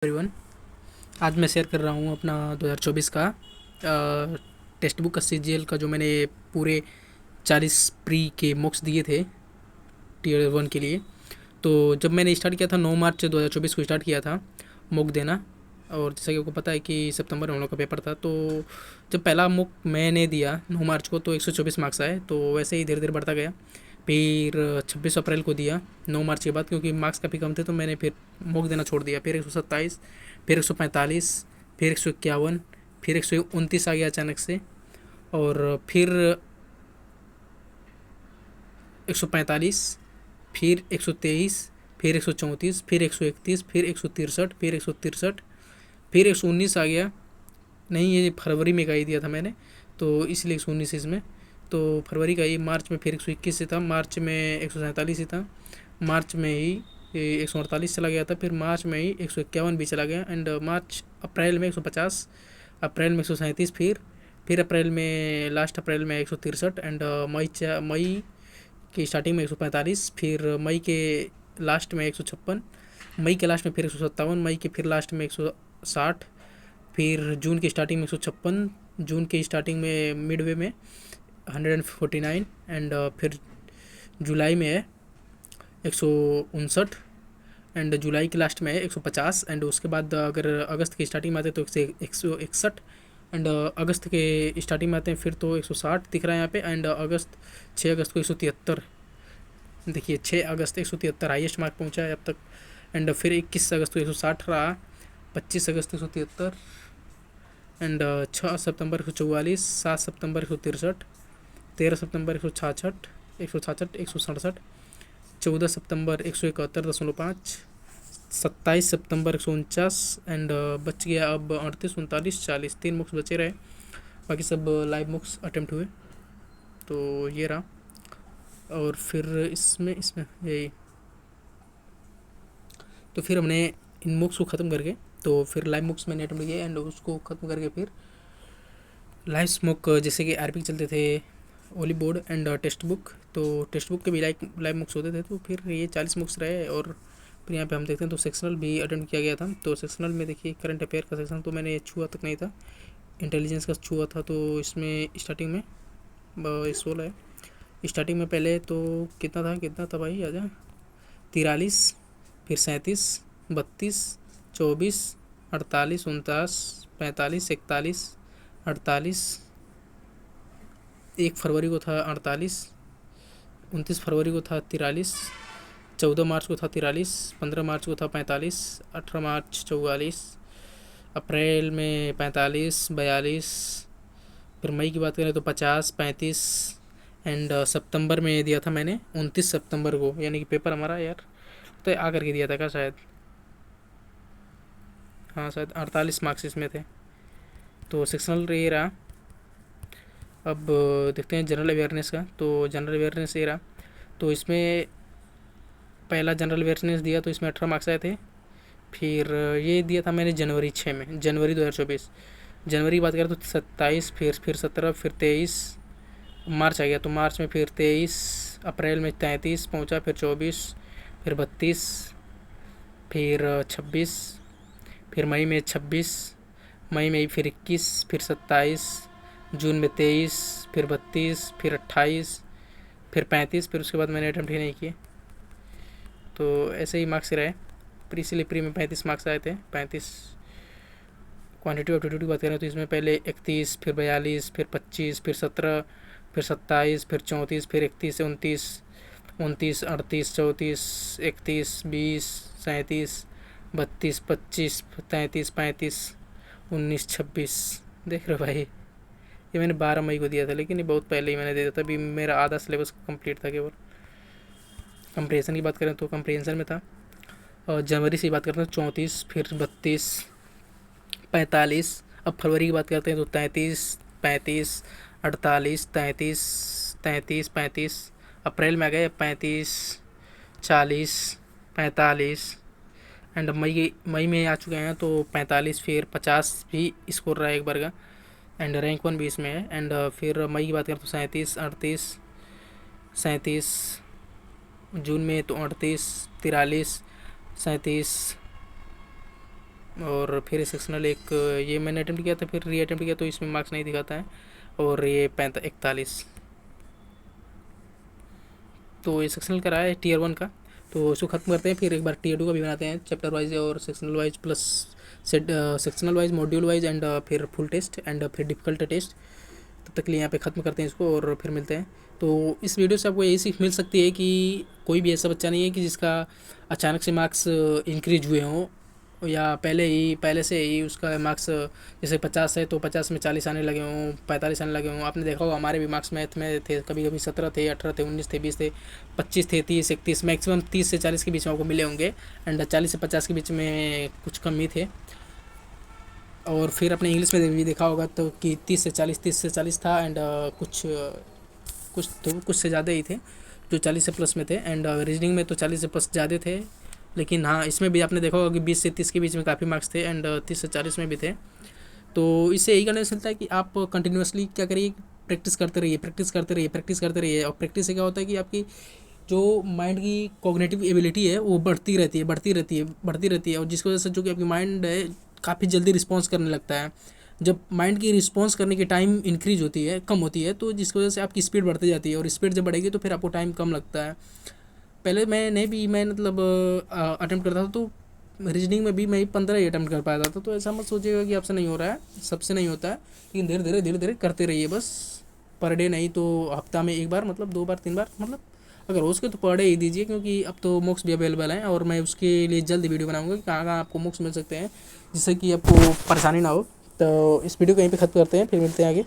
Everyone, आज मैं share कर रहा हूँ अपना 2024 का टेक्स्ट बुक का सीजीएल का जो मैंने पूरे 40 प्री के मॉक्स दिए थे टीयर 1 के लिए। तो जब मैंने स्टार्ट किया था 9 मार्च 2024 को स्टार्ट किया था मॉक देना। और जैसा कि आपको पता है कि सितंबर में हम लोग का पेपर था, तो जब पहला मॉक मैंने दिया 9 मार्च को तो 124 मार्क्स आए। तो वैसे ही धीरे धीरे बढ़ता गया। फिर 26 अप्रैल को दिया 9 मार्च के बाद, क्योंकि मार्क्स काफ़ी कम थे तो मैंने फिर मॉक देना छोड़ दिया। फिर 127, फिर 145, फिर 151, फिर 129 आ गया अचानक से। और फिर 145, फिर 123, फिर 134, फिर 131, फिर 163, फिर 163, फिर 119 आ गया। नहीं, ये फरवरी में का ही दिया था मैंने, तो इसलिए 119 इसमें। तो फरवरी का ही मार्च में फिर 121 से था, मार्च में 147 ही था, मार्च में ही 148 चला गया था, फिर मार्च में ही 151 भी चला गया। एंड मार्च अप्रैल में 150, अप्रैल में 137, फिर अप्रैल में लास्ट अप्रैल में 163। एंड मई की स्टार्टिंग में 145, फिर मई के लास्ट में 156, मई के लास्ट में फिर 157, मई के फिर लास्ट में 160, फिर जून की स्टार्टिंग में 156, जून की स्टार्टिंग में मिडवे में 149। एंड फिर जुलाई में है 159, एंड जुलाई के लास्ट में है 150। एंड उसके बाद अगर अगस्त की स्टार्टिंग में आते हैं तो 161। एंड अगस्त के स्टार्टिंग में आते हैं फिर तो 160 दिख रहा है यहाँ पे। एंड 6 अगस्त को 173, देखिए 6 अगस्त 173 हाईएस्ट मार्क पहुँचा है अब तक। एंड फिर 21 अगस्त को 160 रहा, 25 अगस्त 173, and 6 September 144, 7 September 163, 13 September 166, 166, 167, 14 September 171.5, 27 September 149। And बच गया अब 38, 39, 40, 3 मुक्स बचे रहे, बाकी सब लाइव मुक्स अटेम्प्ट हुए। तो ये रहा। और फिर इसमें इसमें यही, तो फिर हमने इन मुक्स को ख़त्म करके, तो फिर लाइव मुक्स मैंने अटेम्प्ट किया एंड उसको ख़त्म करके फिर लाइव स्मोक जैसे कि आरपी चलते थे, ओली बोर्ड एंड टेक्स्ट बुक। तो टेक्स्ट बुक के भी लाइव मुक्स होते थे। तो फिर ये 40 मुक्स रहे। और फिर यहाँ पे हम देखते हैं तो सेक्शनल भी अटेम्प्ट किया गया था। तो सेक्शनल में देखिए करंट अफेयर का सेक्शन तो मैंने छुआ तक नहीं था, इंटेलिजेंस का छुआ था। तो इसमें स्टार्टिंग में 16 है। स्टार्टिंग में पहले तो कितना था भाई, आजा 43, फिर 37, 32, 24, 48, 49, 45, 41, 48, 1 फरवरी को था 48, 29 फरवरी को था 43, 14 मार्च को था 43, 15 मार्च को था 45, 18 मार्च 44, अप्रैल में 45, 42, फिर मई की बात करें तो 50, 35। एंड सितंबर में दिया था मैंने 29 सितंबर को, यानी कि पेपर हमारा यार तो आ करके दिया था क्या शायद, हाँ शायद 48 मार्क्स इसमें थे। तो सेक्शनल ये रहा। अब देखते हैं जनरल अवेयरनेस का। तो जनरल अवेयरनेस ये रहा। तो इसमें पहला जनरल अवेयरनेस दिया तो इसमें 18 मार्क्स आए थे। फिर ये दिया था मैंने जनवरी 6 में, जनवरी 2024। जनवरी की बात करें तो 27, फिर 17, फिर 23, मार्च आ गया तो मार्च में फिर 23, अप्रैल में 33 पहुंचा, फिर 24, फिर 32, फिर 26, फिर मई में 26, मई में फिर 21, फिर 27, जून में 23, फिर 32, फिर 28, फिर 35। फिर उसके बाद मैंने अटैम्प्ट ही नहीं किए। तो ऐसे ही मार्क्स रहे। प्री में 35 मार्क्स आए थे, 35। क्वान्टिटी एप्टीट्यूड की बात करें तो इसमें पहले 31, फिर 42, फिर 25, फिर 17, फिर 27, फिर 34, फिर 31 से 29, 29, 38, 34, 31, 20, 37, 32, 25, 33, 35, 19, 26। देख रहे हो भाई, ये मैंने 12 मई को दिया था, लेकिन ये बहुत पहले ही मैंने दे दिया था। अभी मेरा आधा सिलेबस कंप्लीट था केवल। कंप्रेशन की बात करें तो कंप्रेशन में था। और जनवरी से बात करते हैं 34, फिर 32, 45। अब फरवरी की बात करते हैं तो 33, 35, 48, 33, 33, 35। अप्रैल में आ गए 35, 40, 45। एंड मई में आ चुके हैं तो 45, फिर 50 भी स्कोर रहा है एक बार का। एंड रैंक 1 भी इसमें है। एंड फिर मई की बात करें तो 37, 38, 37। जून में तो 38, 43, 37, और फिर सेक्शनल एक ये मैंने अटेम्प्ट किया था, फिर री अटेम्प्ट किया तो इसमें मार्क्स नहीं दिखाता है। और ये 41। तो ये सेक्शनल का रहा है टीयर 1 का। तो इसको ख़त्म करते हैं, फिर एक बार टीयर 2 का भी बनाते हैं, चैप्टर वाइज और sectional wise plus sectional wise, module wise and फिर फुल टेस्ट एंड फिर डिफिकल्ट टेस्ट। तब तक के लिए यहाँ पे ख़त्म करते हैं इसको और फिर मिलते हैं। तो इस वीडियो से आपको यही सीख मिल सकती है कि कोई भी ऐसा बच्चा नहीं है कि जिसका अचानक से मार्क्स इंक्रीज हुए हों, या पहले से ही उसका मार्क्स जैसे 50 है तो 50 में 40 आने लगे हों, 45 आने लगे हों। आपने देखा होगा हमारे भी मार्क्स मैथ में थे, कभी कभी 17 थे, 18 थे, 19 थे, 20 थे, 25 थे, 30, 31, मैक्सिमम 30 से 40 के बीच में आपको मिले होंगे। एंड 40 से 50 के बीच में कुछ कम ही थे। और फिर अपने इंग्लिश में भी देखा होगा तो कि 30 से 40 था। एंड कुछ से ज़्यादा ही थे जो 40 से प्लस में थे। एंड रीजनिंग में तो 40 से प्लस ज़्यादा थे, लेकिन हाँ इसमें भी आपने देखा होगा कि 20 से 30 के बीच में काफ़ी मार्क्स थे एंड 30 से 40 में भी थे। तो इससे यही करने से मिलता है कि आप कंटिन्यूसली क्या करिए, प्रैक्टिस करते रहिए, प्रैक्टिस करते रहिए, प्रैक्टिस करते रहिए। और प्रैक्टिस से क्या होता है कि आपकी जो माइंड की कॉग्निटिव एबिलिटी है वो बढ़ती रहती है, बढ़ती रहती है, बढ़ती रहती है। और जिसकी वजह से जो कि आपकी माइंड है काफ़ी जल्दी रिस्पॉन्स करने लगता है। जब माइंड की रिस्पॉन्स करने की टाइम इंक्रीज होती है, कम होती है, तो जिसकी वजह से आपकी स्पीड बढ़ती जाती है। और स्पीड जब बढ़ेगी तो फिर आपको टाइम कम लगता है। पहले मैं मतलब अटेम्प्ट करता था तो रीजनिंग में भी मैं 15 ही अटेम्प्ट कर पाता था। तो ऐसा मत सोचिएगा कि आपसे नहीं हो रहा है, सबसे नहीं होता है, लेकिन धीरे धीरे करते रहिए बस। पर डे नहीं तो हफ्ता में एक बार, मतलब 2 बार 3 बार, मतलब अगर हो सके तो पर डे ही दीजिए, क्योंकि अब तो मॉक्स भी अवेलेबल हैं। और मैं उसके लिए जल्द वीडियो बनाऊंगा कि कहाँ कहाँ आपको मॉक्स मिल सकते हैं, जिससे कि आपको परेशानी ना हो। तो इस वीडियो को यहीं पे ख़त्म करते हैं, फिर मिलते हैं आगे।